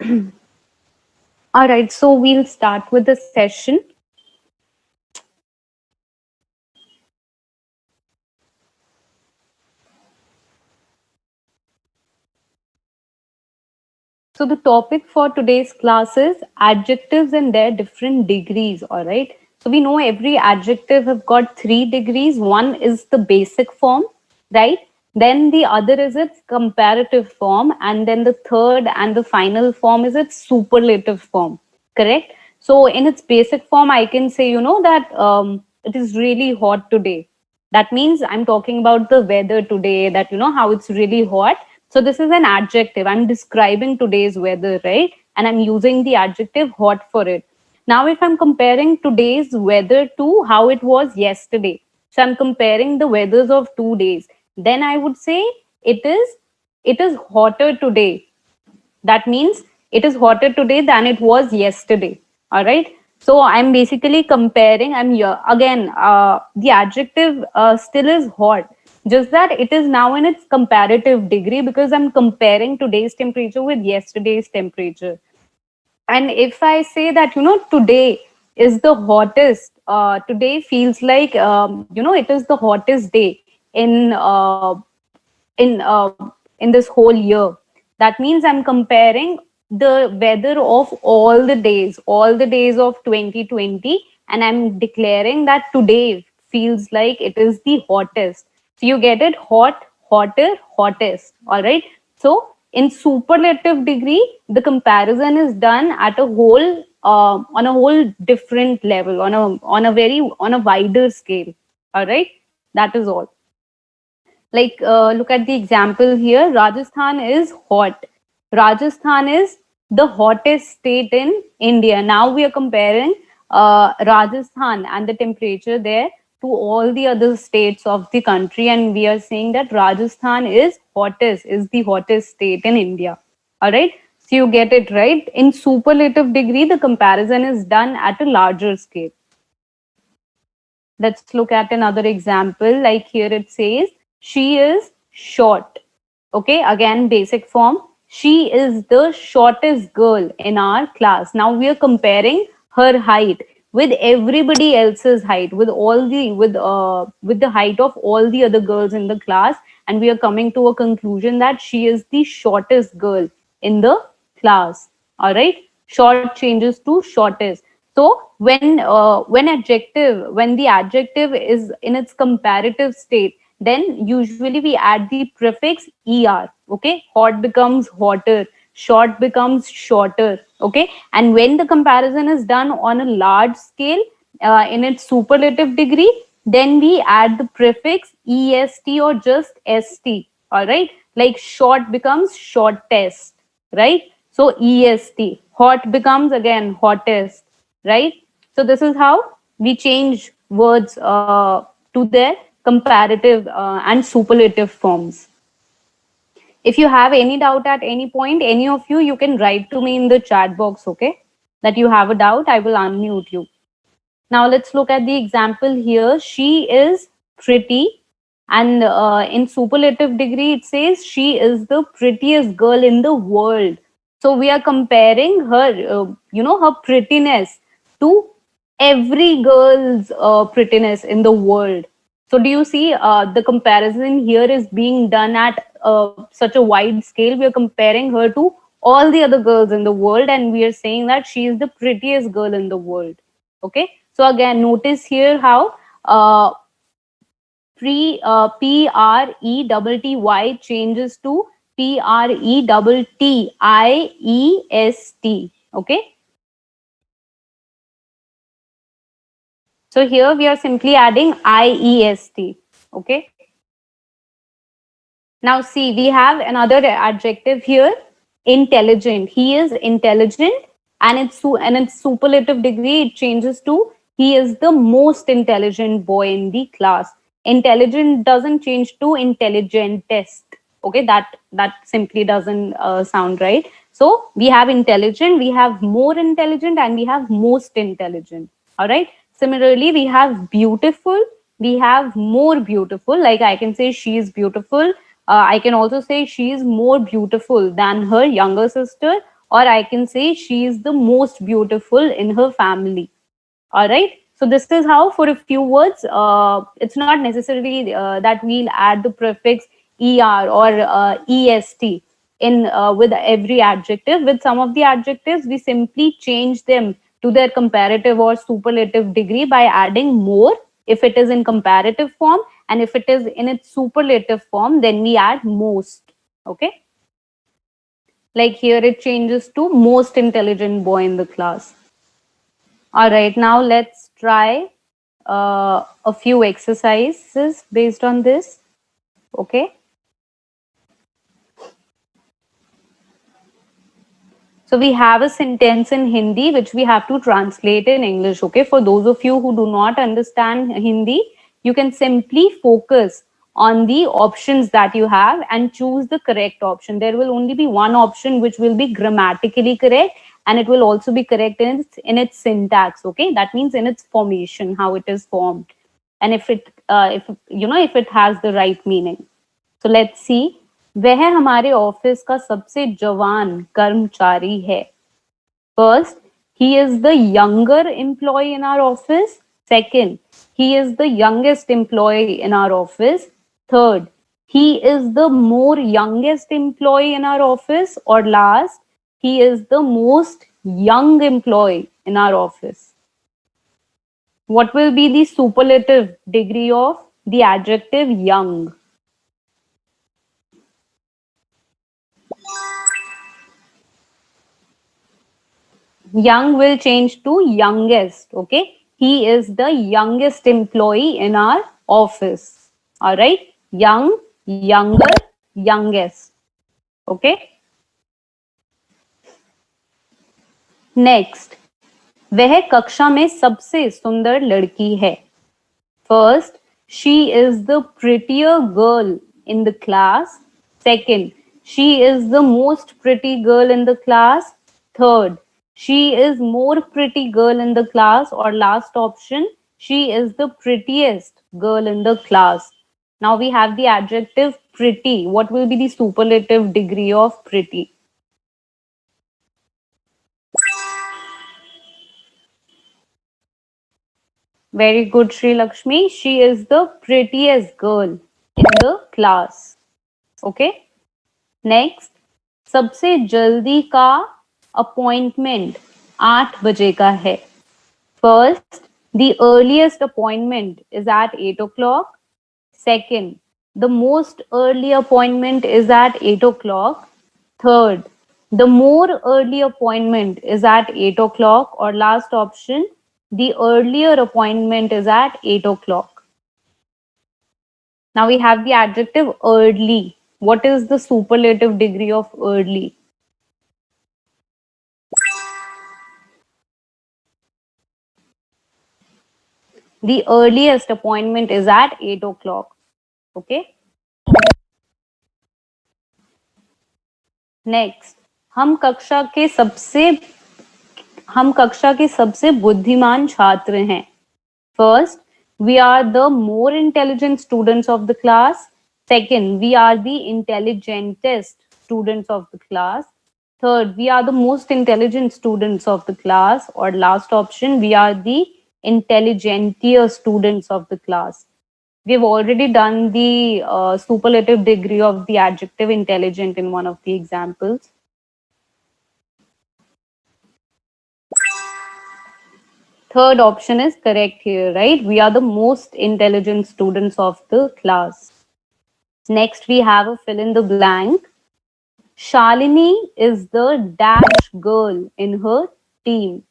All right, so we'll start with the session. So the topic for today's class is adjectives and their different degrees. All right. So we know every adjective have got 3 degrees. One is the basic form, right? Then the other is its comparative form, and then the third and the final form is its superlative form. Correct. So in its basic form, I can say that it is really hot today. That means I'm talking about the weather today, that how it's really hot. So this is an adjective. I'm describing today's weather, right? And I'm using the adjective hot for it. Now, if I'm comparing today's weather to how it was yesterday, so I'm comparing the weathers of 2 days, then I would say it is hotter today. That means it is hotter today than it was yesterday. All right. So I'm basically comparing. I'm here again. The adjective still is hot, just that it is now in its comparative degree because I'm comparing today's temperature with yesterday's temperature. And if I say that today is the hottest, today feels like it is the hottest day in in this whole year. That means I'm comparing the weather of all the days of 2020, and I'm declaring that today feels like it is the hottest. So you get it, hot, hotter, hottest. All right. So in superlative degree, the comparison is done at a whole on a whole different level, on a wider scale. All right. That is all. Like, look at the example here. Rajasthan is hot. Rajasthan is the hottest state in India. Now we are comparing Rajasthan and the temperature there to all the other states of the country, and we are saying that Rajasthan is the hottest state in India. All right. So you get it right. In superlative degree, the comparison is done at a larger scale. Let's look at another example. Like here it says, she is short. Okay, again, basic form. She is the shortest girl in our class. Now we are comparing her height with everybody else's height, with the height of all the other girls in the class, and we are coming to a conclusion that she is the shortest girl in the class. All right, short changes to shortest. So when the adjective is in its comparative state, then usually we add the prefix er. Okay, hot becomes hotter, short becomes shorter. Okay, and when the comparison is done on a large scale, in its superlative degree, then we add the prefix est or just st. All right, like short becomes shortest, right? So est, hot becomes again hottest, right? So this is how we change words to their comparative and superlative forms. If you have any doubt at any point, any of you, you can write to me in the chat box, okay? That you have a doubt, I will unmute you. Now let's look at the example here. She is pretty, and in superlative degree, it says she is the prettiest girl in the world. So we are comparing her, her prettiness to every girl's prettiness in the world. So do you see the comparison here is being done at such a wide scale? We are comparing her to all the other girls in the world, and we are saying that she is the prettiest girl in the world. Okay. So again, notice here how P R E double T Y changes to P R E double T I E S T. Okay. So here we are simply adding IEST. Okay. Now see, we have another adjective here, intelligent. He is intelligent, and its superlative degree it changes to he is the most intelligent boy in the class. Intelligent doesn't change to intelligentest. Okay, that simply doesn't sound right. So we have intelligent, we have more intelligent, and we have most intelligent. All right. Similarly, we have beautiful, we have more beautiful. Like I can say she is beautiful. I can also say she is more beautiful than her younger sister, or I can say she is the most beautiful in her family. All right. So this is how, for a few words, it's not necessarily that we'll add the prefix er or est in with every adjective. With some of the adjectives, we simply change them to their comparative or superlative degree by adding more if it is in comparative form, and if it is in its superlative form, then we add most. Okay. Like here, it changes to most intelligent boy in the class. All right, now let's try a few exercises based on this. Okay. So we have a sentence in Hindi which we have to translate in English. Okay. For those of you who do not understand Hindi, you can simply focus on the options that you have and choose the correct option. There will only be one option which will be grammatically correct, and it will also be correct in its syntax. Okay. That means in its formation, how it is formed. And if if it has the right meaning. So let's see. वह हमारे office का सबसे जवान कर्मचारी है. First, he is the younger employee in our office. Second, he is the youngest employee in our office. Third, he is the more youngest employee in our office. Or last, he is the most young employee in our office. What will be the superlative degree of the adjective young? Young will change to youngest. Okay. He is the youngest employee in our office. All right. Young, younger, youngest. Okay. Next. वह कक्षा में सबसे सुंदर लड़की है. First, she is the prettier girl in the class. Second, she is the most pretty girl in the class. Third, she is more pretty girl in the class. Or last option, she is the prettiest girl in the class. Now we have the adjective pretty. What will be the superlative degree of pretty? Very good, Sri Lakshmi. She is the prettiest girl in the class. Okay. Next, सबसे जल्दी का appointment 8 बजे का है. First, the earliest appointment is at 8 o'clock. Second, the most early appointment is at 8 o'clock. Third, the more early appointment is at 8 o'clock. Or last option, the earlier appointment is at 8 o'clock. Now we have the adjective early. What is the superlative degree of early? The earliest appointment is at 8 o'clock. Okay. Next, हम कक्षा के सबसे बुद्धिमान छात्र हैं. First, we are the more intelligent students of the class. Second, we are the intelligentest students of the class. Third, we are the most intelligent students of the class. Or last option, we are the intelligentier students of the class. We've already done the superlative degree of the adjective intelligent in one of the examples. Third option is correct here, right? We are the most intelligent students of the class. Next, we have a fill in the blank. Shalini is the dash girl in her team.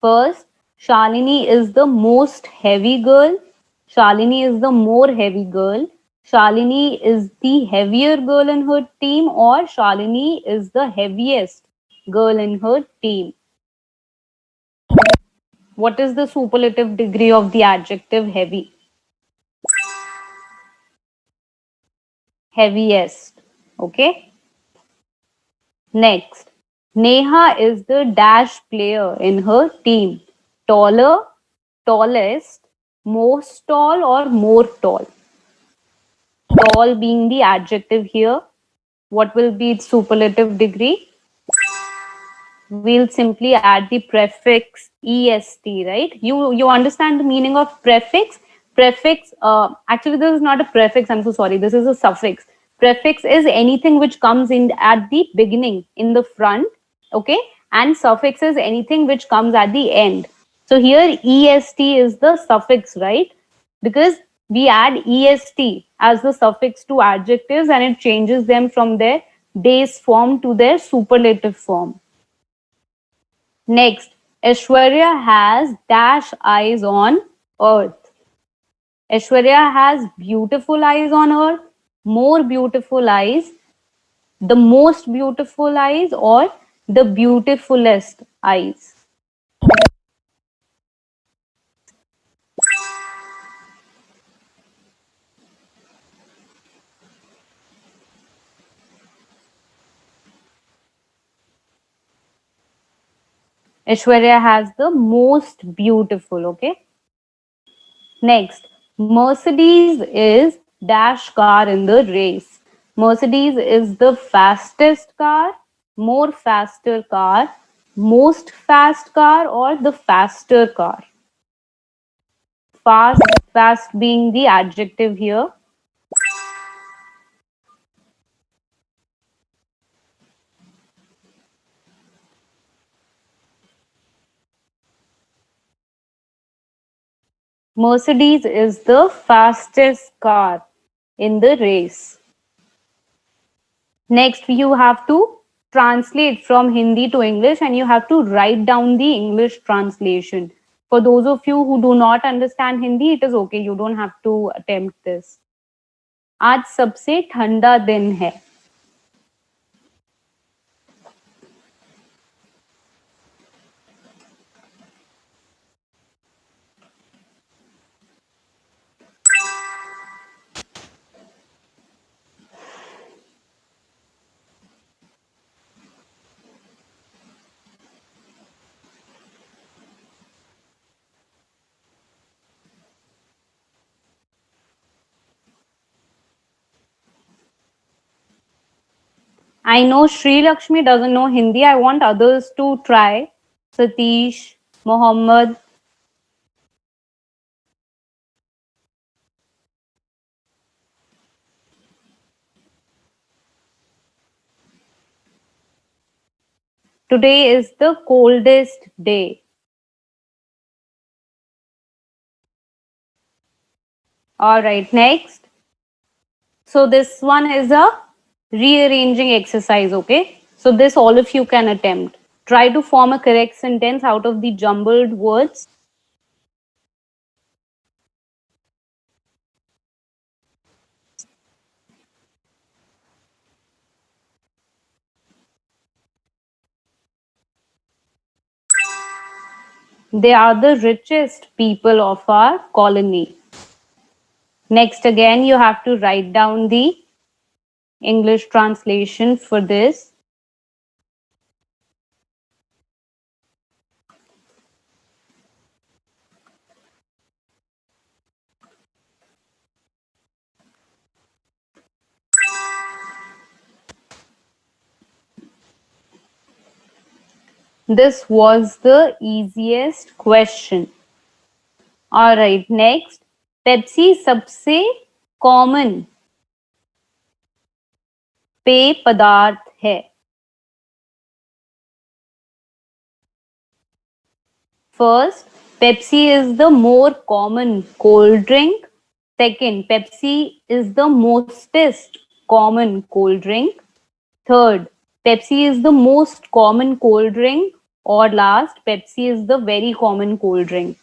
First, Shalini is the most heavy girl. Shalini is the more heavy girl. Shalini is the heavier girl in her team. Or Shalini is the heaviest girl in her team. What is the superlative degree of the adjective heavy? Heaviest. Okay. Next, Neha is the dash player in her team. Taller, tallest, most tall, or more tall? Tall being the adjective here. What will be its superlative degree? we'll simply add the prefix est, right? You understand the meaning of prefix? Prefix, actually this is not a prefix, I'm so sorry, this is a suffix. Prefix is anything which comes in at the beginning, in the front, okay? And suffix is anything which comes at the end. So here est is the suffix, right? Because we add est as the suffix to adjectives and it changes them from their base form to their superlative form. Next, Aishwarya has dash eyes on earth. Aishwarya has beautiful eyes on earth, more beautiful eyes, the most beautiful eyes, or the beautifulest eyes. Aishwarya has the most beautiful, okay? Next, Mercedes is dash car in the race. Mercedes is the fastest car, more faster car, most fast car, or the faster car. Fast, fast being the adjective here. Mercedes is the fastest car in the race. Next, you have to translate from Hindi to English and you have to write down the English translation. For those of you who do not understand Hindi, it is okay. You don't have to attempt this. आज सबसे ठंडा दिन है. I know Sri Lakshmi doesn't know Hindi. I want others to try. Satish, Mohammed. Today is the coldest day. All right, next. So this one is a rearranging exercise, okay? So this all of you can attempt. Try to form a correct sentence out of the jumbled words. They are the richest people of our colony. Next, again, you have to write down the English translation for this. This was the easiest question. All right, next. Pepsi सबसे common पेय पदार्थ है. First, Pepsi is the more common cold drink. Second, Pepsi is the mostest common cold drink. Third, Pepsi is the most common cold drink. Or last, Pepsi is the very common cold drink.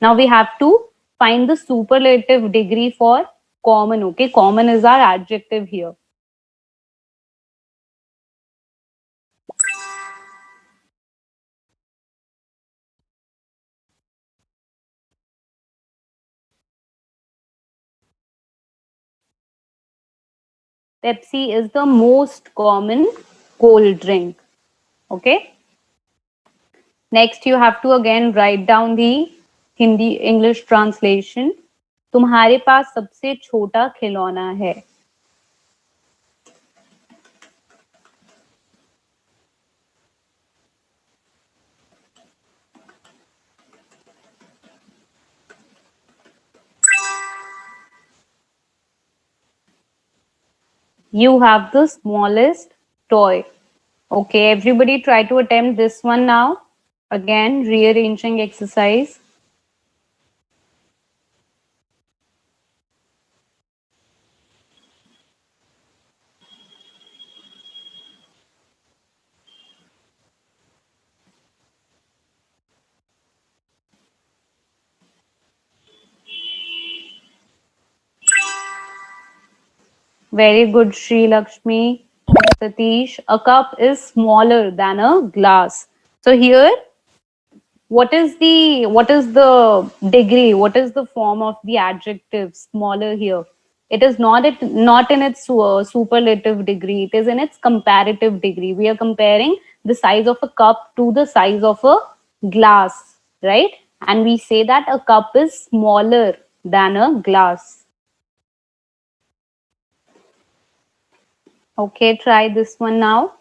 Now we have to find the superlative degree for common. Okay, common is our adjective here. Pepsi is the most common cold drink. Okay. Next, you have to again write down the Hindi English translation. तुम्हारे पास सबसे छोटा खिलौना है. You have the smallest toy. Okay, everybody try to attempt this one now. Again, rearranging exercise. Very good, Sri Lakshmi. Satish, a cup is smaller than a glass. So here, what is the degree? What is the form of the adjective smaller here? It is not in its superlative degree. It is in its comparative degree. We are comparing the size of a cup to the size of a glass, right? And we say that a cup is smaller than a glass. Okay, try this one now.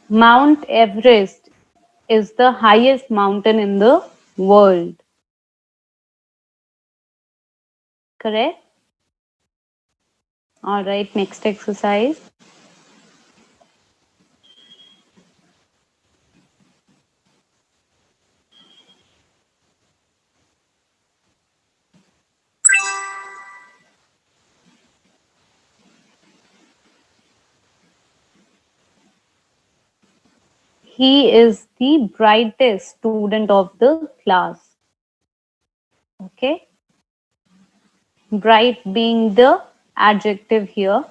Mount Everest is the highest mountain in the world. Correct? All right, next exercise. He is the brightest student of the class. Okay? Bright being the adjective here.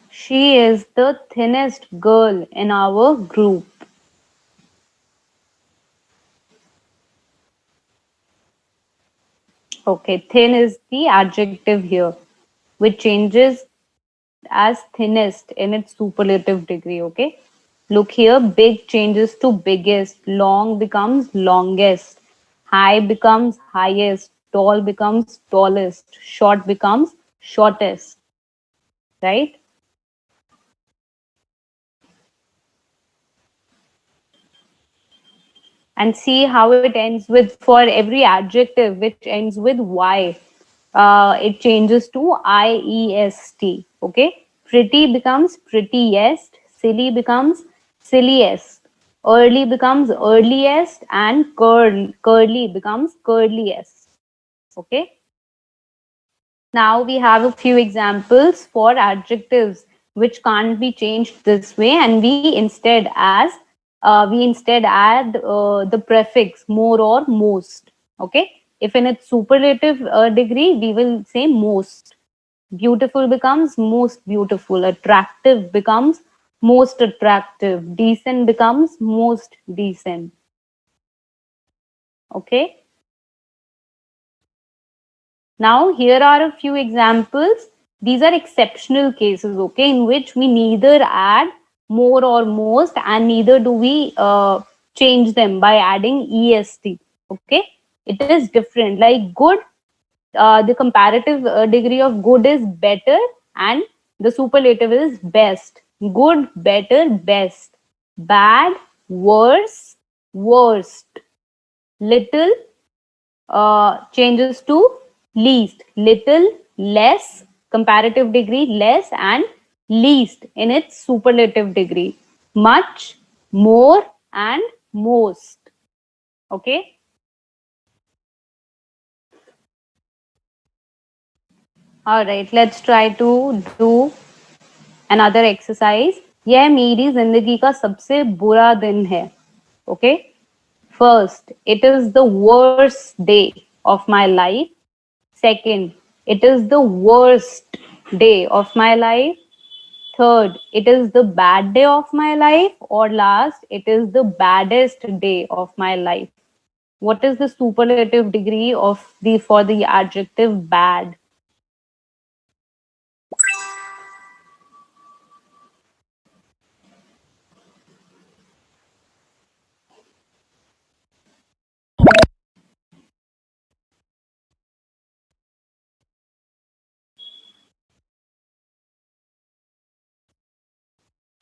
She is the thinnest girl in our group. Okay, thin is the adjective here, which changes as thinnest in its superlative degree. Okay, look here, big changes to biggest, long becomes longest, high becomes highest, tall becomes tallest, short becomes shortest, right? And see how it ends with, for every adjective which ends with y, it changes to iest. Okay, pretty becomes prettiest, silly becomes silliest, early becomes earliest, and curly becomes curliest. Okay, now we have a few examples for adjectives which can't be changed this way, and we instead add the prefix more or most. Okay, if in its superlative degree, we will say most. Beautiful becomes most beautiful. Attractive becomes most attractive. Decent becomes most decent. Okay. Now, here are a few examples. These are exceptional cases, okay, in which we neither add more or most, and neither do we change them by adding est. Okay, it is different. Like good, the comparative degree of good is better, and the superlative is best. Good, better, best. Bad, worse, worst. Little, changes to least. Little, less, comparative degree less, and least in its superlative degree. Much, more, and most. Okay. All right, let's try to do another exercise. यह मेरी जिंदगी का सबसे बुरा दिन है. Okay. First, it is the worst day of my life. Second, it is the worst day of my life. Third, it is the bad day of my life. Or last, it is the baddest day of my life. What is the superlative degree of the for the adjective bad?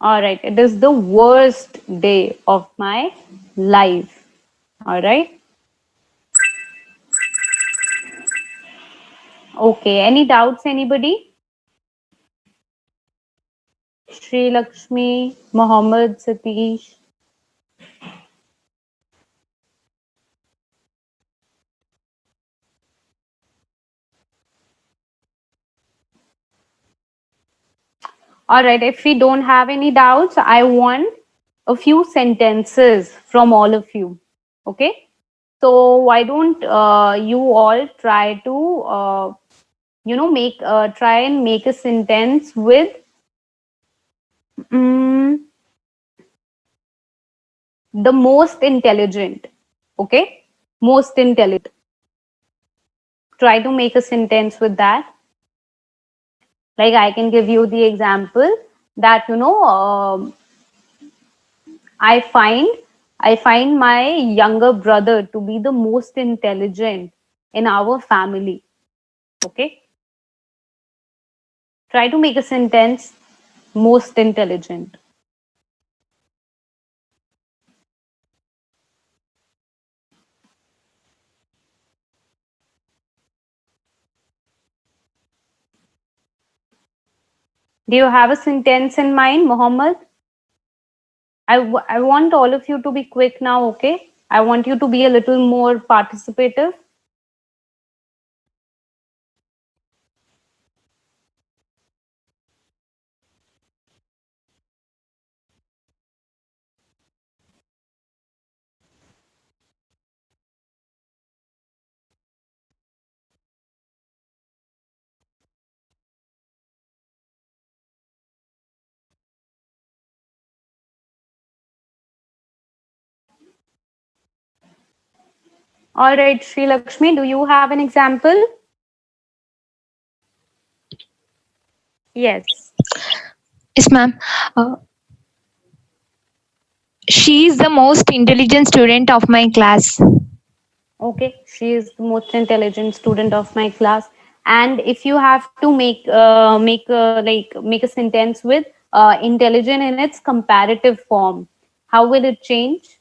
All right, it is the worst day of my life. All right. Okay, any doubts, anybody? Sri Lakshmi, Mohammed, Satish. All right, if we don't have any doubts, I want a few sentences from all of you. Okay, so why don't you all try to, make try and make a sentence with mm, the most intelligent. Okay, most intelligent. Try to make a sentence with that. Like I can give you the example that I find I find my younger brother to be the most intelligent in our family. Okay, try to make a sentence most intelligent. Do you have a sentence in mind, Mohammed? I want all of you to be quick now. Okay, I want you to be a little more participative. All right, Sri Lakshmi, do you have an example? Yes. Yes, ma'am. Uh, she is the most intelligent student of my class. Okay, she is the most intelligent student of my class. And if you have to make a sentence with intelligent in its comparative form, how will it change?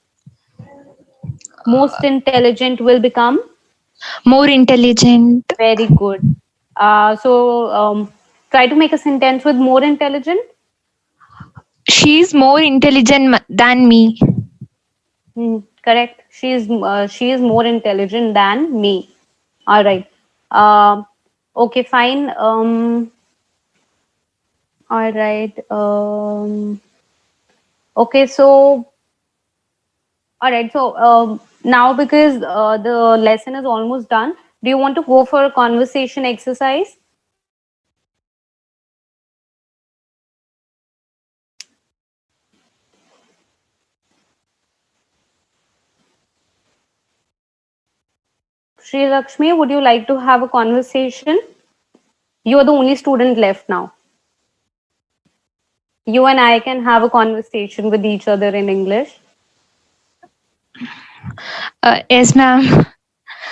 Most intelligent will become More intelligent. very good. So try to make a sentence with more intelligent. She is more intelligent than me. Correct. She is more intelligent than me. All right. Um, okay, fine. All right. Okay, so all right. So now because the lesson is almost done, do you want to go for a conversation exercise? Sri Lakshmi, would you like to have a conversation? You are the only student left now. You and I can have a conversation with each other in English. Yes, ma'am.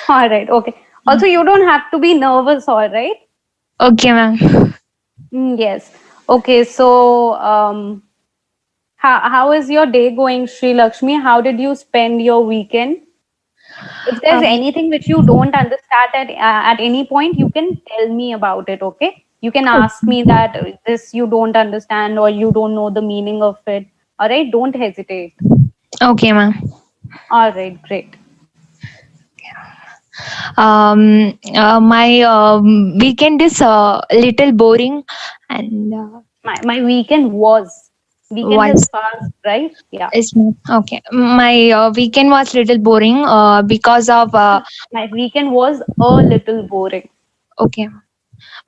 All right. Okay. Also, you don't have to be nervous. All right. Okay, ma'am. Yes. Okay. So, how is your day going, Sri Lakshmi? How did you spend your weekend? If there's Um, anything which you don't understand at any point, you can tell me about it. Okay. You can ask me that this you don't understand or you don't know the meaning of it. All right. Don't hesitate. okay, ma'am. All right. Great. My weekend is a little boring and My weekend was. Weekend has was. passed, right? Yeah. Yes, ma'am. Okay. My weekend was little boring because of My weekend was a little boring. okay.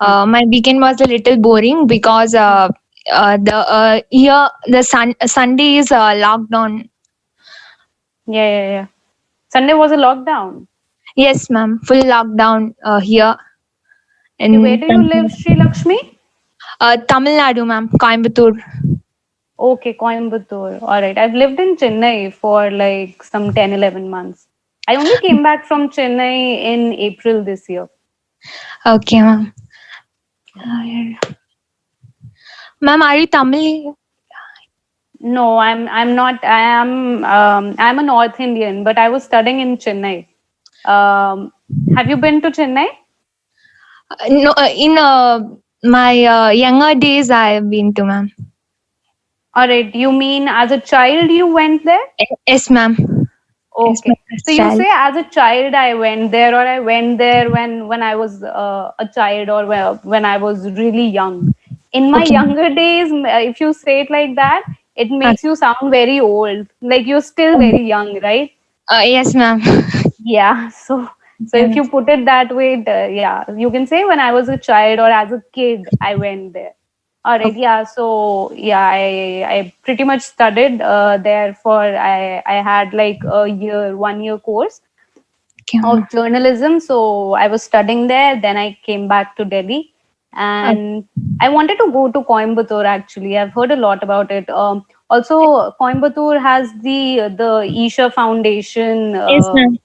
Hmm. My weekend was a little boring because the here the Sunday is lockdown. Yeah, yeah, yeah. Sunday was a lockdown. Yes, ma'am. Full lockdown here Okay, where in do you live, Sri Lakshmi? Tamil Nadu, ma'am. Coimbatore. Okay, Coimbatore. All right. I've lived in Chennai for like some 10, 11 months. I only came back from Chennai in April this year. Okay, ma'am. Ma'am, are you Tamil? No, I'm not. I'm a North Indian, but I was studying in Chennai. Have you been to Chennai? No, in my younger days, I have been to, ma'am. All right. You mean as a child you went there? Yes, ma'am. Yes, Okay. ma'am. So As you child. say as a child I went there, or I went there when I was a child, or when I was really young. In my Okay. younger days, if you say it like that, it makes you sound very old. Like you're still very young, right? Yes, ma'am. Yeah. So Okay, if ma'am. you put it that way, yeah, you can say when I was a child or as a kid, I went there. All right, yeah. So yeah, I pretty much studied there for I had like a year, 1 year course Okay, ma'am. of journalism. So I was studying there. Then I came back to Delhi, Okay. and I wanted to go to Coimbatore. Actually, I've heard a lot about it. Also, Coimbatore has the Isha Foundation. Yes, ma'am.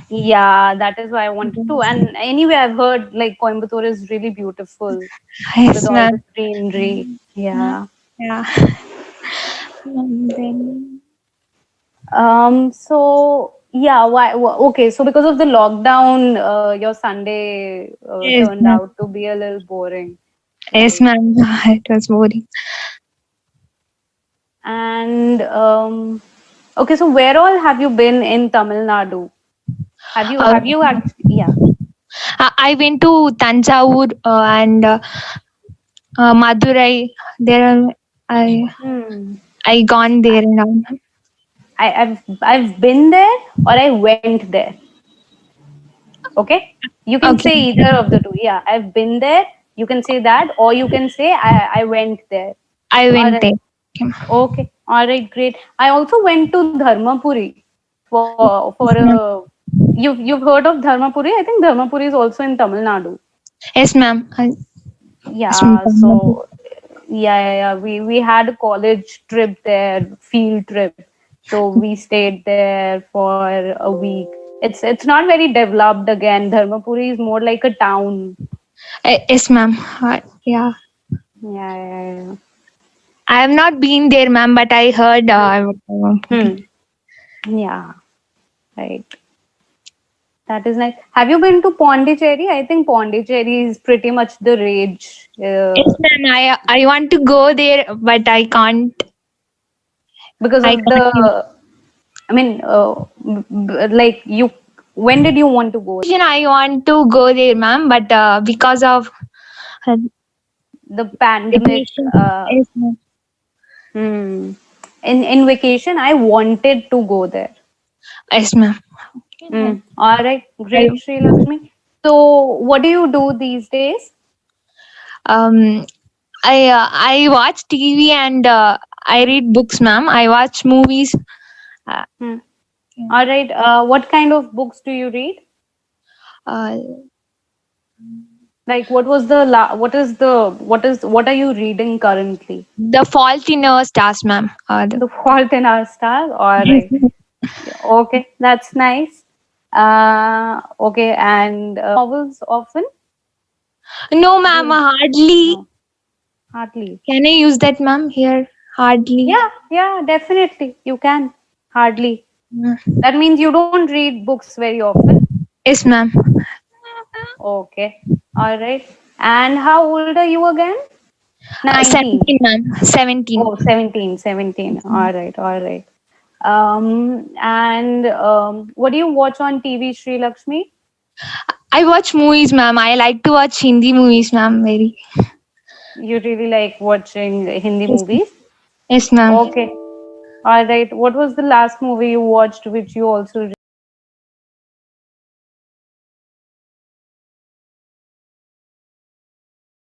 Yeah, that is why I wanted to. And anyway, I've heard like Coimbatore is really beautiful with Yes, all the ma'am. greenery. Yeah. Yeah. Then, So yeah, okay. So because of the lockdown, your Sunday yes, turned ma'am. out to be a little boring, Yes, right? ma'am. It was boring. And okay, so where all have you been in Tamil Nadu? Uh, Have you actually? Yeah. I went to Tanjavur and Madurai. There, I Hmm. I gone there and all. I've been there or I went there. Okay, you can Okay, say either of the two. Yeah, I've been there. You can say that, or you can say I went there. I All went right. there. Okay. All right. Great. I also went to Dharmapuri for Yes, ma'am. a. You've heard of Dharmapuri? I think Dharmapuri is also in Tamil Nadu. Yes, ma'am. Yes, Yeah. ma'am. So yeah. We had a college trip there, field trip. So we stayed there for a week. It's not very developed again. Dharmapuri is more like a town. Yes, ma'am. Yeah. Yeah. I have not been there, ma'am, but I heard. Hmm. Yeah. Right. That is nice. Have you been to Pondicherry? I think Pondicherry is pretty much the rage. Yes, ma'am. I want to go there, but I can't. Because I of can't. the, I mean, like you, when did you want to go? I want to go there, ma'am, but because of uh, The pandemic. vacation. Yes, ma'am. Hmm. In vacation, I wanted to go there. Yes, ma'am. All right, I, great, Sri Lakshmi. So, what do you do these days? um, I watch TV and I read books, ma'am. I watch movies. Uh, Hmm. All right. What kind of books do you read? uh, Like, what was the what are you reading currently? the Fault in Our Stars, ma'am. The Fault in Our Stars. All Yes, right. ma'am. Okay, that's nice. Okay, and novels often? No, ma'am. You Hardly. no, hardly. Can I use that, ma'am? Here, hardly. Yeah, definitely. You can. Hardly. Mm. That means you don't read books very often. Yes, ma'am. Okay. All right. And how old are you again? 19. 17, ma'am. 17. Oh, 17, 17. All right, all right. And what do you watch on TV, Sri Lakshmi? I watch movies, ma'am. I like to watch Hindi movies, ma'am. Very. You really like watching Hindi Yes, movies? yes, ma'am. Okay. All right. What was the last movie you watched which you also